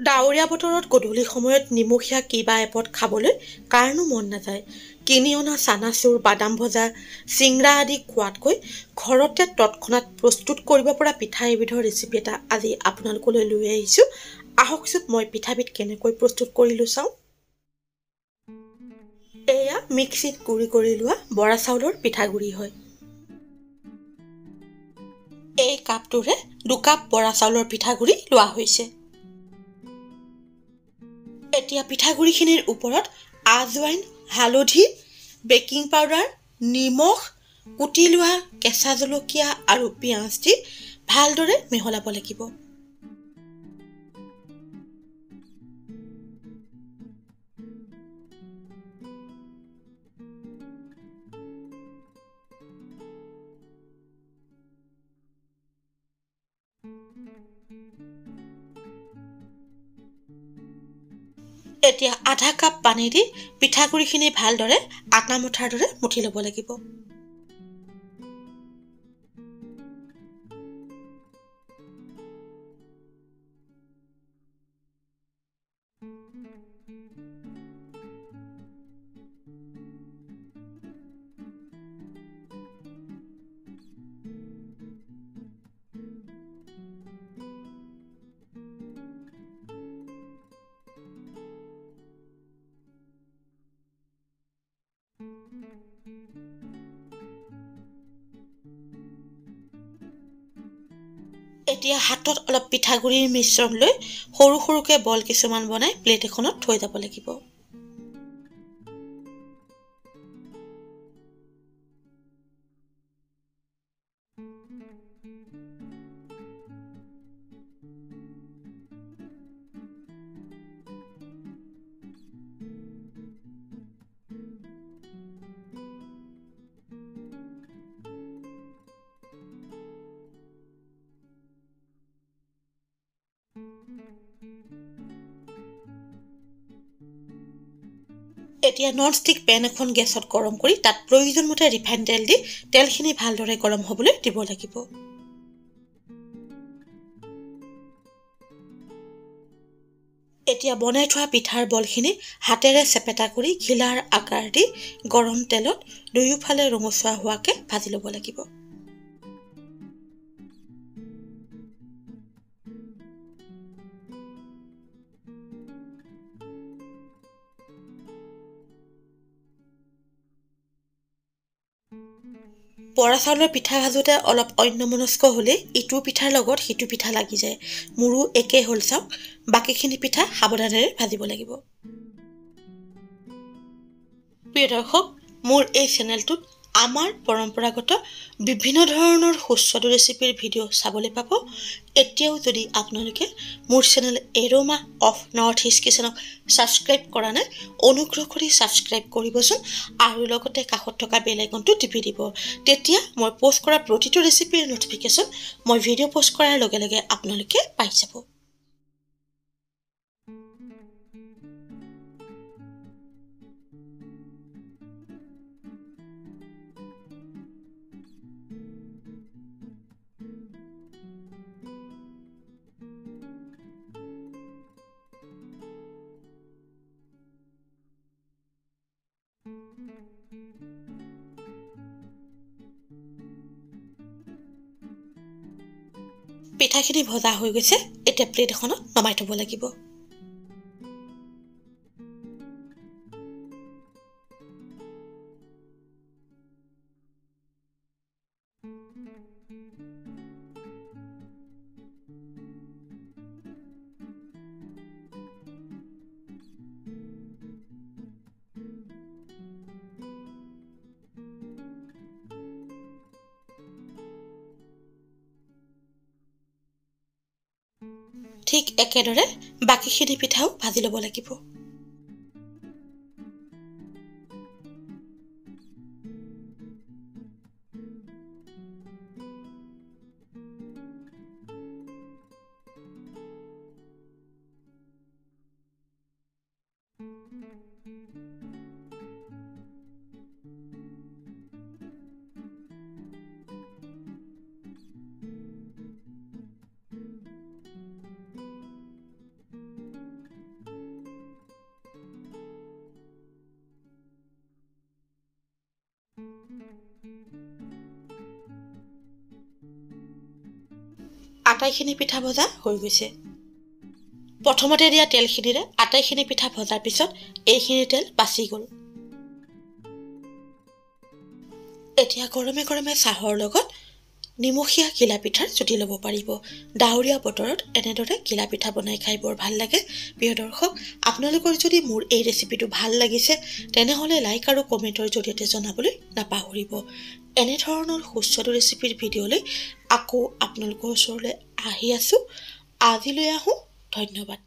ডাৱৰীয়া বতৰত গধূলি সময়ত নিমখীয়া কিবা এপদ খাবলৈ কাৰণো মন নাযায়। কিনি অনা চানাচুৰ, বাদাম ভজা, চিংৰা আদি খোৱাতকৈ ঘৰতে তৎক্ষণাত প্ৰস্তুত কৰিব পৰা পিঠা এবিধৰ ৰেচিপি এটা আজি আপোনালোকলৈ লৈ আহিছোঁ। আহকচোন মই পিঠাবিধ কেনেকৈ প্ৰস্তুত কৰিলোঁ চাওঁ। এয়া মিক্সিত গুড়ি কৰি লোৱা বৰা চাউলৰ পিঠাগুড়ি হয়। এই কাপটোৰে 2 কাপ বৰা চাউলৰ পিঠাগুড়ি লোৱা হৈছে। এতিয়া পিঠাগুড়িখিনিৰ ওপৰত আজৱাইন, হালধি, বেকিং পাউডাৰ, নিমখ, কুটি লোৱা কেঁচা জলকীয়া আৰু পিঁয়াজ দি ভালদৰে মিহলাব লাগিব। এতিয়া আধা কাপ পানী দি পিঠাগুড়িখিনি ভালদৰে আটা মঠাৰ দৰে মঠি ল'ব লাগিব। এতিয়া হাতত অলপ পিঠাগুড়িৰ মিশ্ৰণ লৈ সৰু সৰুকৈ বল কিছুমান বনাই প্লেট এখনত থৈ যাব লাগিব। এতিয়া ননষ্টিক পেন এখন গেছত গৰম কৰি তাত প্ৰয়োজনমতে ৰিফাইন তেল দি তেলখিনি ভালদৰে গৰম হ'বলৈ দিব লাগিব। এতিয়া বনাই থোৱা পিঠাৰ বলখিনি হাতেৰে চেপেটা কৰি ঘিলাৰ আকাৰ দি গৰম তেলত দুয়োফালে ৰঙচুৱা হোৱাকৈ ভাজি ল'ব লাগিব। বৰা চাউলৰ পিঠা ভাজোঁতে অলপ অন্যমনস্ক হ'লে ইটো পিঠাৰ লগত সিটো পিঠা লাগি যায়। মোৰো একেই হ'ল চাওক। বাকীখিনি পিঠা সাৱধানেৰে ভাজিব লাগিব। প্ৰিয় দৰ্শক, মোৰ এই চেনেলটোত আমাৰ পৰম্পৰাগত বিভিন্ন ধৰণৰ সুস্বাদু ৰেচিপিৰ ভিডিঅ' চাবলৈ পাব। এতিয়াও যদি আপোনালোকে মোৰ channel Aroma of North East কিচেনক ছাবস্ক্ৰাইব কৰা নাই, অনুগ্ৰহ কৰি ছাবস্ক্ৰাইব কৰিবচোন আৰু লগতে কাষত থকা বেল আইকনটো টিপি দিব। তেতিয়া মই পোষ্ট কৰা প্ৰতিটো ৰেচিপিৰ ন'টিফিকেশ্যন মই ভিডিঅ' পোষ্ট কৰাৰ লগে লগে আপোনালোকে পাই যাব। পিঠাখিনি ভজা হৈ গৈছে। এতিয়া প্লেট এখনত নমাই থ'ব লাগিব। ঠিক একেদৰে বাকীখিনি পিঠাও ভাজি ল'ব লাগিব। আটাইখিনি পিঠা ভজা হৈ গৈছে। প্ৰথমতে দিয়া তেলখিনিৰে আটাইখিনি পিঠা ভজাৰ পিছত এইখিনি তেল বাচি গ'ল। এতিয়া গৰমে গৰমে চাহৰ লগত নিমখীয়া ঘিলা পিঠাৰ জুতি ল'ব পাৰিব। ডাৱৰীয়া বতৰত এনেদৰে ঘিলা পিঠা বনাই খাই বৰ ভাল লাগে। প্ৰিয় দৰ্শক, আপোনালোকৰ যদি মোৰ এই ৰেচিপিটো ভাল লাগিছে তেনেহ'লে লাইক আৰু কমেণ্টৰ জৰিয়তে জনাবলৈ নাপাহৰিব। এনেধৰণৰ সুস্বাদু ৰেচিপিৰ ভিডিঅ'লৈ আকৌ আপোনালোকৰ ওচৰলৈ আহি আছোঁ। আজিলৈ আহোঁ, ধন্যবাদ।